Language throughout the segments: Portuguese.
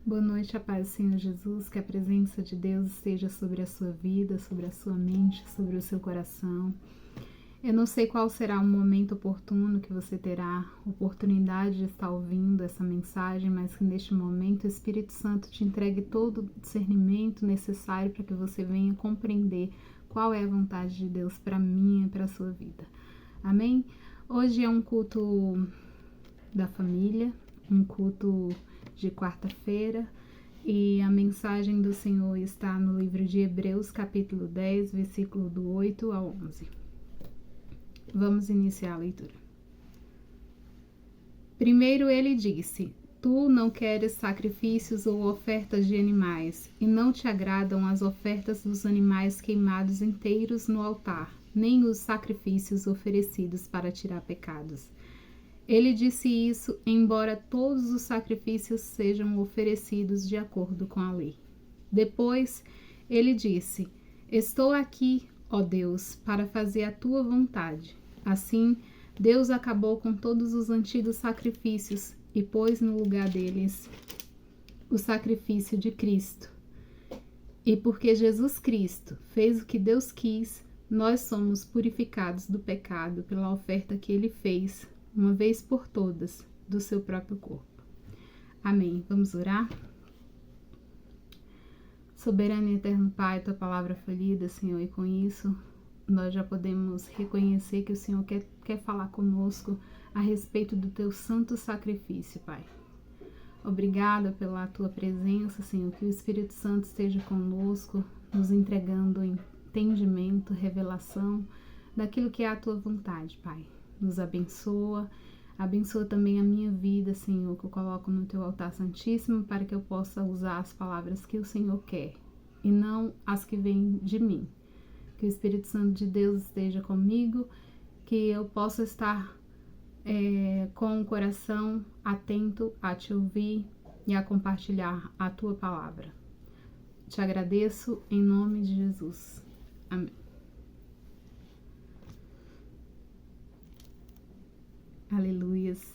Boa noite, a paz do Senhor Jesus, que a presença de Deus esteja sobre a sua vida, sobre a sua mente, sobre o seu coração. Eu não sei qual será o momento oportuno que você terá oportunidade de estar ouvindo essa mensagem, mas que neste momento o Espírito Santo te entregue todo o discernimento necessário para que você venha compreender qual é a vontade de Deus para mim e para a sua vida. Amém? Hoje é um culto da família, um culto de quarta-feira, e a mensagem do Senhor está no livro de Hebreus, capítulo 10, versículo do 8 ao 11. Vamos iniciar a leitura. Primeiro ele disse: Tu não queres sacrifícios ou ofertas de animais, e não te agradam as ofertas dos animais queimados inteiros no altar, nem os sacrifícios oferecidos para tirar pecados. Ele disse isso, embora todos os sacrifícios sejam oferecidos de acordo com a lei. Depois, ele disse: Estou aqui, ó Deus, para fazer a tua vontade. Assim, Deus acabou com todos os antigos sacrifícios e pôs no lugar deles o sacrifício de Cristo. E porque Jesus Cristo fez o que Deus quis, nós somos purificados do pecado pela oferta que ele fez, uma vez por todas, do seu próprio corpo. Amém. Vamos orar? Soberano e eterno Pai, tua palavra foi lida, Senhor, e com isso nós já podemos reconhecer que o Senhor quer falar conosco a respeito do teu santo sacrifício, Pai. Obrigada pela tua presença, Senhor, que o Espírito Santo esteja conosco, nos entregando entendimento, revelação daquilo que é a tua vontade, Pai. Nos abençoa também a minha vida, Senhor, que eu coloco no teu altar santíssimo para que eu possa usar as palavras que o Senhor quer e não as que vêm de mim. Que o Espírito Santo de Deus esteja comigo, que eu possa estar com o coração atento a te ouvir e a compartilhar a tua palavra. Te agradeço em nome de Jesus. Amém. Aleluias.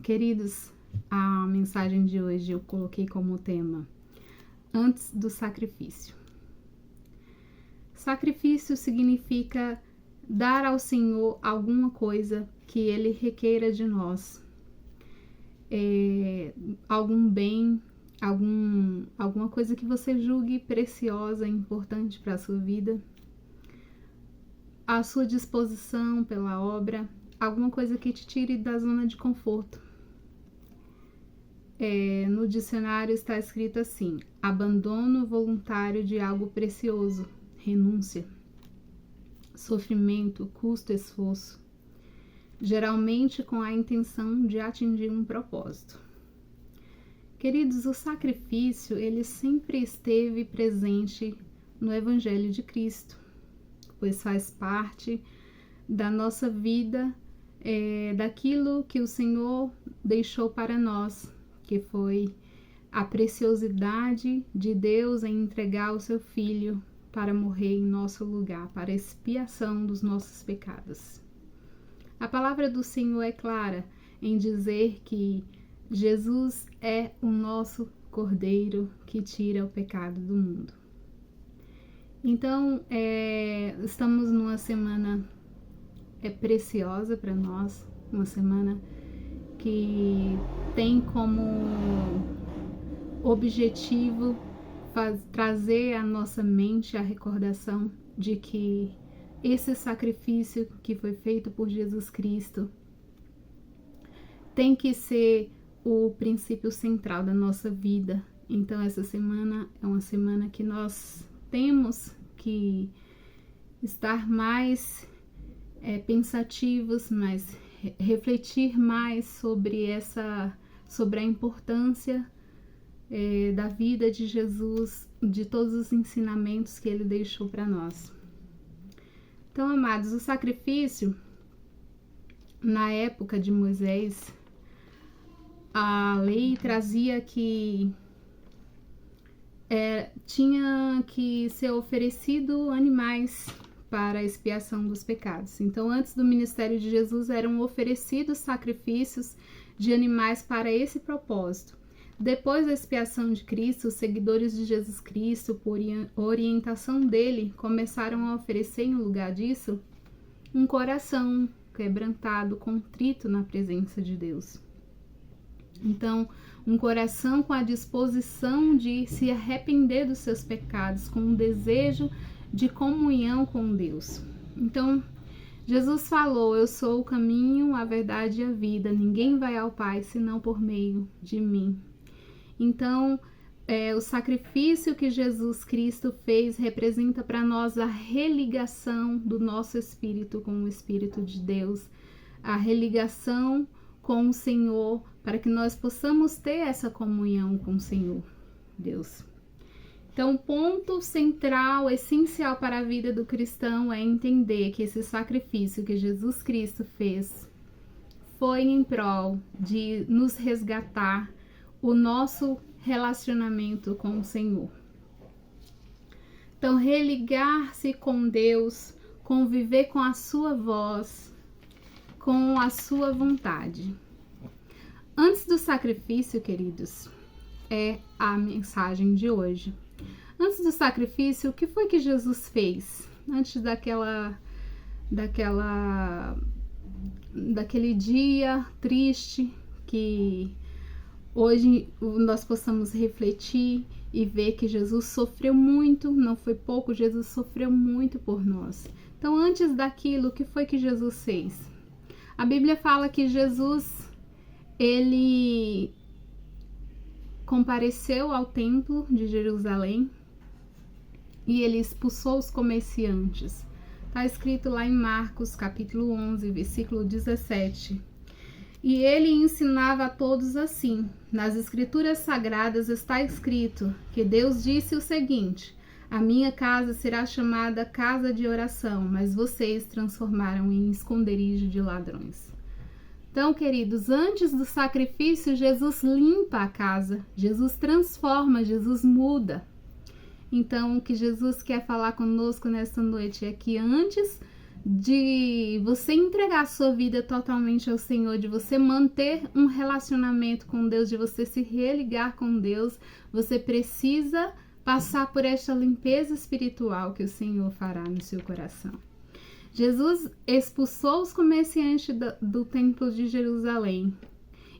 Queridos, a mensagem de hoje eu coloquei como tema: antes do sacrifício. Sacrifício significa dar ao Senhor alguma coisa que Ele requeira de nós. Algum bem, alguma coisa que você julgue preciosa e importante para a sua vida. A sua disposição pela obra, alguma coisa que te tire da zona de conforto. No dicionário está escrito assim: abandono voluntário de algo precioso, renúncia, sofrimento, custo, esforço, geralmente com a intenção de atingir um propósito. Queridos, o sacrifício, ele sempre esteve presente no Evangelho de Cristo, pois faz parte da nossa vida, daquilo que o Senhor deixou para nós, que foi a preciosidade de Deus em entregar o seu Filho para morrer em nosso lugar, para a expiação dos nossos pecados. A palavra do Senhor é clara em dizer que Jesus é o nosso Cordeiro que tira o pecado do mundo. Então, estamos numa semana preciosa para nós, uma semana que tem como objetivo trazer à nossa mente a recordação de que esse sacrifício que foi feito por Jesus Cristo tem que ser o princípio central da nossa vida. Então, essa semana é uma semana que nós temos que estar mais pensativos, mas refletir mais sobre a importância da vida de Jesus, de todos os ensinamentos que ele deixou para nós. Então, amados, o sacrifício, na época de Moisés, a lei trazia que tinha que ser oferecido animais para a expiação dos pecados. Então, antes do ministério de Jesus, eram oferecidos sacrifícios de animais para esse propósito. Depois da expiação de Cristo, os seguidores de Jesus Cristo, por orientação dele, começaram a oferecer em lugar disso um coração quebrantado, contrito na presença de Deus. Então, um coração com a disposição de se arrepender dos seus pecados, com um desejo de comunhão com Deus. Então, Jesus falou: eu sou o caminho, a verdade e a vida. Ninguém vai ao Pai senão por meio de mim. Então, o sacrifício que Jesus Cristo fez representa para nós a religação do nosso espírito com o Espírito de Deus, a religação com o Senhor, para que nós possamos ter essa comunhão com o Senhor, Deus. Então, o ponto central, essencial para a vida do cristão é entender que esse sacrifício que Jesus Cristo fez foi em prol de nos resgatar o nosso relacionamento com o Senhor. Então, religar-se com Deus, conviver com a sua voz, com a sua vontade. Antes do sacrifício, queridos, é a mensagem de hoje. Antes do sacrifício, o que foi que Jesus fez? Antes daquele dia triste que hoje nós possamos refletir e ver que Jesus sofreu muito, não foi pouco, Jesus sofreu muito por nós. Então, antes daquilo, o que foi que Jesus fez? A Bíblia fala que Jesus, ele compareceu ao templo de Jerusalém e ele expulsou os comerciantes. Está escrito lá em Marcos, capítulo 11, versículo 17. E ele ensinava a todos assim: nas Escrituras Sagradas está escrito que Deus disse o seguinte: a minha casa será chamada casa de oração, mas vocês transformaram em esconderijo de ladrões. Então, queridos, antes do sacrifício, Jesus limpa a casa, Jesus transforma, Jesus muda. Então, o que Jesus quer falar conosco nesta noite é que antes de você entregar a sua vida totalmente ao Senhor, de você manter um relacionamento com Deus, de você se religar com Deus, você precisa passar por esta limpeza espiritual que o Senhor fará no seu coração. Jesus expulsou os comerciantes do templo de Jerusalém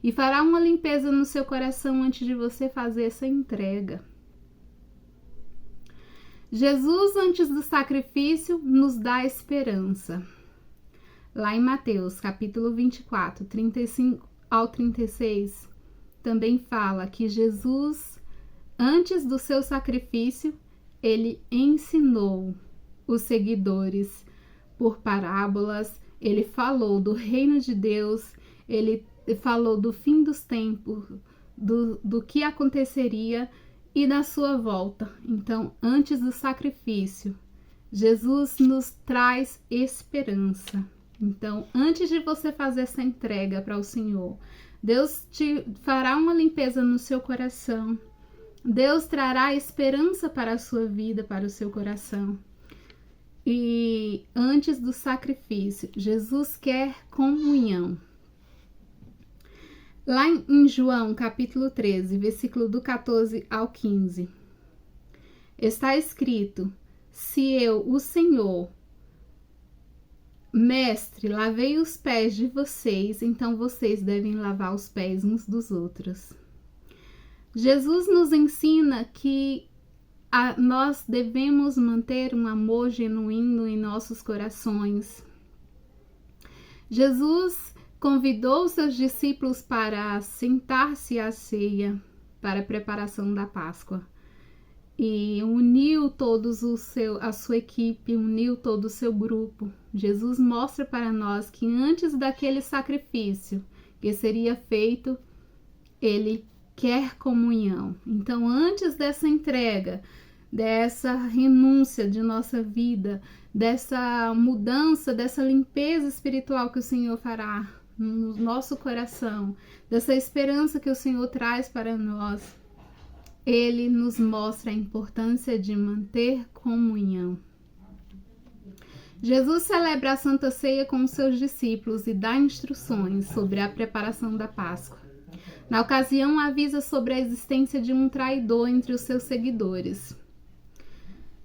e fará uma limpeza no seu coração antes de você fazer essa entrega. Jesus, antes do sacrifício, nos dá esperança. Lá em Mateus, capítulo 24, 35 ao 36, também fala que Jesus, antes do seu sacrifício, ele ensinou os seguidores por parábolas, ele falou do reino de Deus, ele falou do fim dos tempos, do que aconteceria e da sua volta. Então, antes do sacrifício, Jesus nos traz esperança. Então, antes de você fazer essa entrega para o Senhor, Deus te fará uma limpeza no seu coração. Deus trará esperança para a sua vida, para o seu coração. E antes do sacrifício, Jesus quer comunhão. Lá em João, capítulo 13, versículo do 14 ao 15, está escrito: se eu, o Senhor, Mestre, lavei os pés de vocês, então vocês devem lavar os pés uns dos outros. Jesus nos ensina que nós devemos manter um amor genuíno em nossos corações. Jesus convidou seus discípulos para sentar-se à ceia para a preparação da Páscoa e uniu todos a sua equipe, uniu todo o seu grupo. Jesus mostra para nós que antes daquele sacrifício que seria feito, ele quer comunhão. Então, antes dessa entrega, dessa renúncia de nossa vida, dessa mudança, dessa limpeza espiritual que o Senhor fará no nosso coração, dessa esperança que o Senhor traz para nós, ele nos mostra a importância de manter comunhão. Jesus celebra a Santa Ceia com os seus discípulos e dá instruções sobre a preparação da Páscoa. Na ocasião, avisa sobre a existência de um traidor entre os seus seguidores.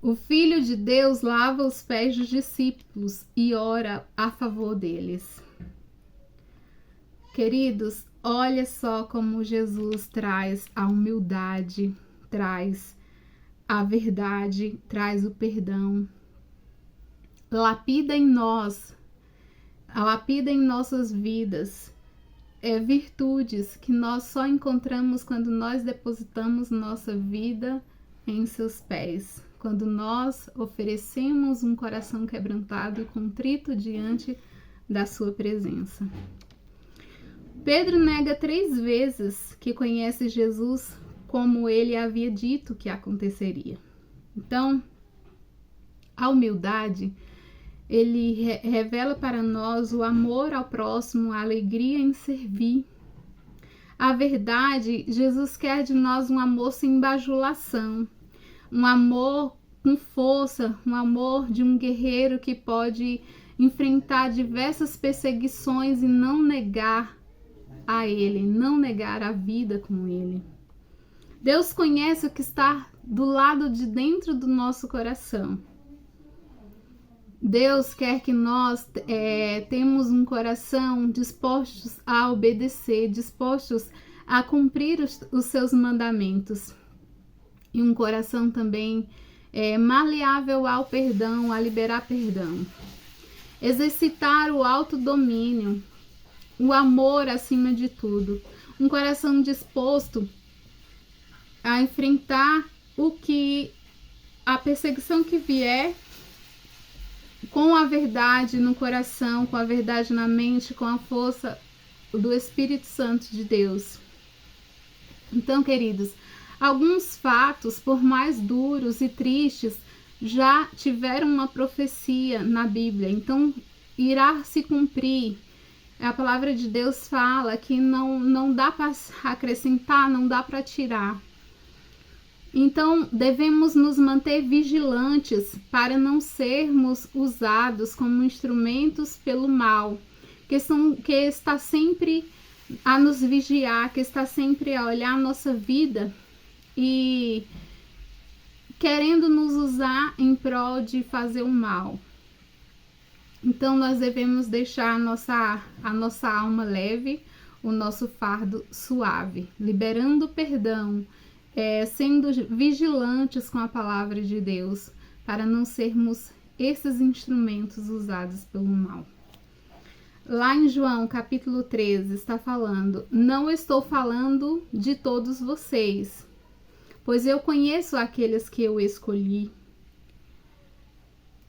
O Filho de Deus lava os pés dos discípulos e ora a favor deles. Queridos, olha só como Jesus traz a humildade, traz a verdade, traz o perdão. Lapida em nós, lapida em nossas vidas, virtudes que nós só encontramos quando nós depositamos nossa vida em seus pés, quando nós oferecemos um coração quebrantado e contrito diante da sua presença. Pedro nega 3 vezes que conhece Jesus como ele havia dito que aconteceria. Então, a humildade, ele revela para nós o amor ao próximo, a alegria em servir. A verdade, Jesus quer de nós um amor sem bajulação, um amor com força, um amor de um guerreiro que pode enfrentar diversas perseguições e não negar a ele, não negar a vida com ele. Deus conhece o que está do lado de dentro do nosso coração. Deus quer que nós temos um coração dispostos a obedecer, dispostos a cumprir os seus mandamentos. E um coração também maleável ao perdão, a liberar perdão. Exercitar o autodomínio, o amor acima de tudo. Um coração disposto a enfrentar a perseguição que vier, com a verdade no coração, com a verdade na mente, com a força do Espírito Santo de Deus. Então, queridos, alguns fatos, por mais duros e tristes, já tiveram uma profecia na Bíblia. Então, irá se cumprir. A palavra de Deus fala que não dá para acrescentar, não dá para tirar. Então, devemos nos manter vigilantes para não sermos usados como instrumentos pelo mal, que está sempre a nos vigiar, que está sempre a olhar a nossa vida e querendo nos usar em prol de fazer o mal. Então, nós devemos deixar a nossa alma leve, o nosso fardo suave, liberando perdão, sendo vigilantes com a palavra de Deus, para não sermos esses instrumentos usados pelo mal. Lá em João, capítulo 13, está falando: não estou falando de todos vocês, pois eu conheço aqueles que eu escolhi.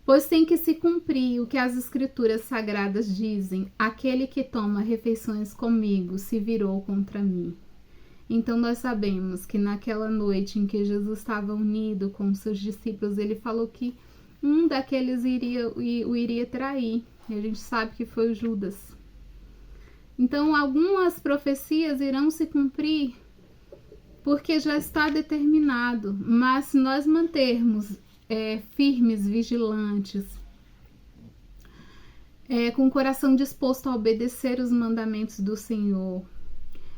Pois tem que se cumprir o que as escrituras sagradas dizem: aquele que toma refeições comigo se virou contra mim. Então nós sabemos que naquela noite em que Jesus estava unido com seus discípulos, ele falou que um daqueles o iria trair. E a gente sabe que foi o Judas. Então algumas profecias irão se cumprir porque já está determinado. Mas se nós mantermos firmes, vigilantes, com o coração disposto a obedecer os mandamentos do Senhor,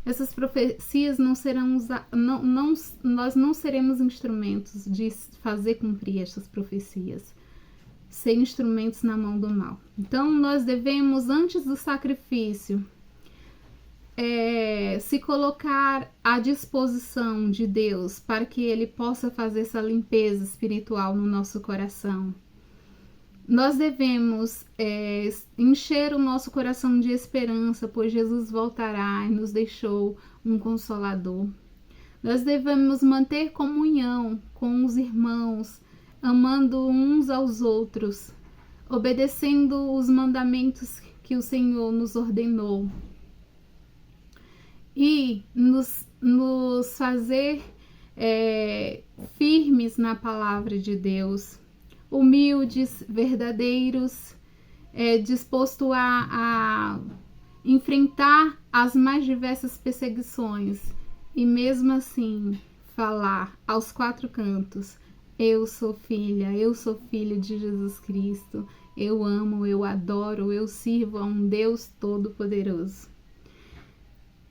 essas profecias não serão nós não seremos instrumentos de fazer cumprir essas profecias, ser instrumentos na mão do mal. Então nós devemos, antes do sacrifício, se colocar à disposição de Deus para que Ele possa fazer essa limpeza espiritual no nosso coração. Nós devemos encher o nosso coração de esperança, pois Jesus voltará e nos deixou um consolador. Nós devemos manter comunhão com os irmãos, amando uns aos outros, obedecendo os mandamentos que o Senhor nos ordenou. E nos fazer firmes na palavra de Deus, humildes, verdadeiros, disposto a enfrentar as mais diversas perseguições e mesmo assim falar aos 4 cantos: eu sou filha, eu sou filho de Jesus Cristo, eu amo, eu adoro, eu sirvo a um Deus Todo-Poderoso.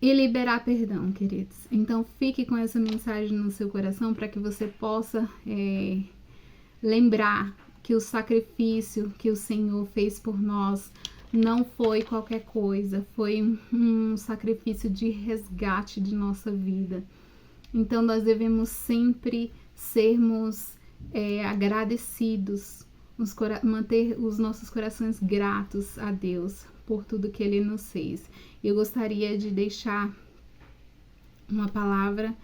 e liberar perdão, queridos. Então fique com essa mensagem no seu coração para que você possa lembrar que o sacrifício que o Senhor fez por nós não foi qualquer coisa, foi um sacrifício de resgate de nossa vida. Então nós devemos sempre sermos agradecidos, manter os nossos corações gratos a Deus por tudo que Ele nos fez. Eu gostaria de deixar uma palavra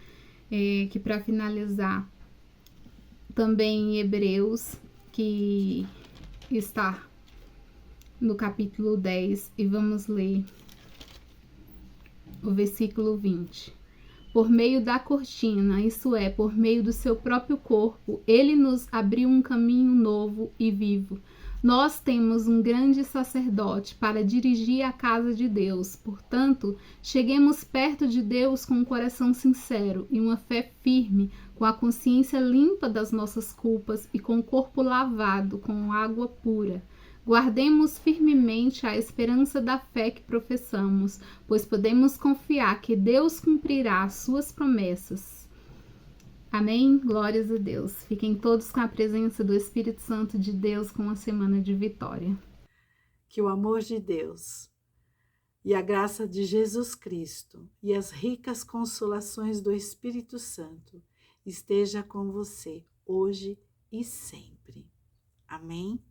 que, para finalizar, também em Hebreus, que está no capítulo 10, e vamos ler o versículo 20. Por meio da cortina, isso é, por meio do seu próprio corpo, ele nos abriu um caminho novo e vivo. Nós temos um grande sacerdote para dirigir a casa de Deus. Portanto, cheguemos perto de Deus com um coração sincero e uma fé firme, com a consciência limpa das nossas culpas e com o corpo lavado com água pura. Guardemos firmemente a esperança da fé que professamos, pois podemos confiar que Deus cumprirá as suas promessas. Amém? Glórias a Deus. Fiquem todos com a presença do Espírito Santo de Deus, com uma semana de vitória. Que o amor de Deus e a graça de Jesus Cristo e as ricas consolações do Espírito Santo esteja com você hoje e sempre. Amém?